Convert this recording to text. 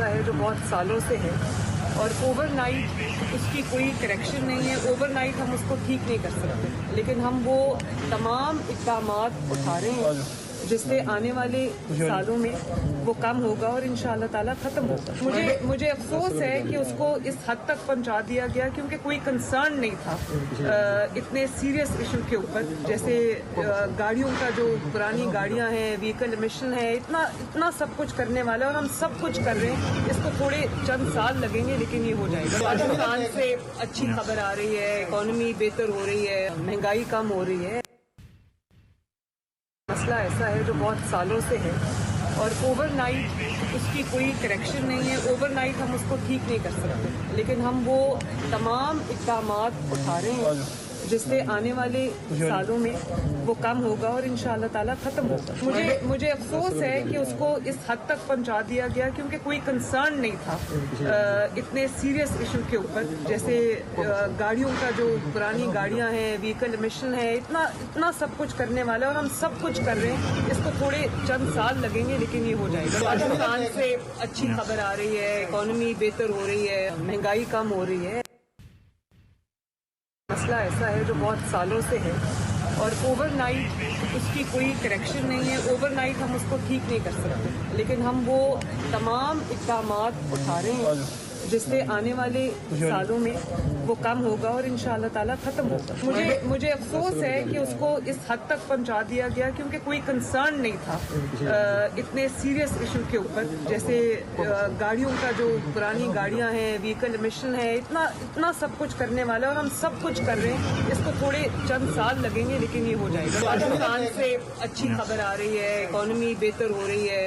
ہے جو بہت سالوں سے ہے اور اوور نائٹ اس کی کوئی کریکشن نہیں ہے. اوور نائٹ ہم اس کو ٹھیک نہیں کر سکتے, لیکن ہم وہ تمام اقدامات اٹھا رہے ہیں جس سے آنے والے سالوں میں وہ کم ہوگا اور انشاءاللہ تعالیٰ ختم ہوگا. مجھے افسوس ہے کہ اس کو اس حد تک پہنچا دیا گیا کیونکہ کوئی کنسرن نہیں تھا اتنے سیریس ایشو کے اوپر, جیسے گاڑیوں کا جو پرانی گاڑیاں ہیں, وہیکل ایمیشن ہے, اتنا سب کچھ کرنے والا ہے اور ہم سب کچھ کر رہے ہیں. اس کو تھوڑے چند سال لگیں گے لیکن یہ ہو جائے گا. پاکستان سے اچھی خبر آ رہی ہے, اکانومی بہتر ہو رہی ہے, مہنگائی کم ہو رہی ہے. مسئلہ ایسا ہے جو بہت سالوں سے ہے اور اوور نائٹ اس کی کوئی کریکشن نہیں ہے. اوور نائٹ ہم اس کو ٹھیک نہیں کر سکتے, لیکن ہم وہ تمام اقدامات اٹھا رہے ہیں جس سے آنے والے سالوں میں وہ کم ہوگا اور انشاءاللہ تعالیٰ ختم ہوگا. مجھے افسوس ہے کہ اس کو اس حد تک پہنچا دیا گیا کیونکہ کوئی کنسرن نہیں تھا اتنے سیریس ایشو کے اوپر, جیسے گاڑیوں کا جو پرانی گاڑیاں ہیں, وہیکل ایمیشن ہے, اتنا سب کچھ کرنے والا ہے اور ہم سب کچھ کر رہے ہیں. اس کو تھوڑے چند سال لگیں گے لیکن یہ ہو جائے گا. پاکستان سے اچھی خبر آ رہی ہے, اکانومی بہتر ہو رہی ہے, مہنگائی کم ہو رہی ہے. مسئلہ ایسا ہے جو بہت سالوں سے ہے اور اوور نائٹ اس کی کوئی کریکشن نہیں ہے. اوور نائٹ ہم اس کو ٹھیک نہیں کر سکتے, لیکن ہم وہ تمام اقدامات اٹھا رہے ہیں جس سے آنے والے سالوں میں وہ کم ہوگا اور انشاءاللہ تعالیٰ ختم ہوگا. مجھے افسوس ہے کہ اس کو اس حد تک پہنچا دیا گیا کیونکہ کوئی کنسرن نہیں تھا اتنے سیریس ایشو کے اوپر, جیسے گاڑیوں کا جو پرانی گاڑیاں ہیں, وہیکل ایمیشن ہے, اتنا سب کچھ کرنے والا ہے اور ہم سب کچھ کر رہے ہیں. اس کو تھوڑے چند سال لگیں گے لیکن یہ ہو جائے گا. پاکستان سے اچھی خبر آ رہی ہے, اکانومی بہتر ہو رہی ہے.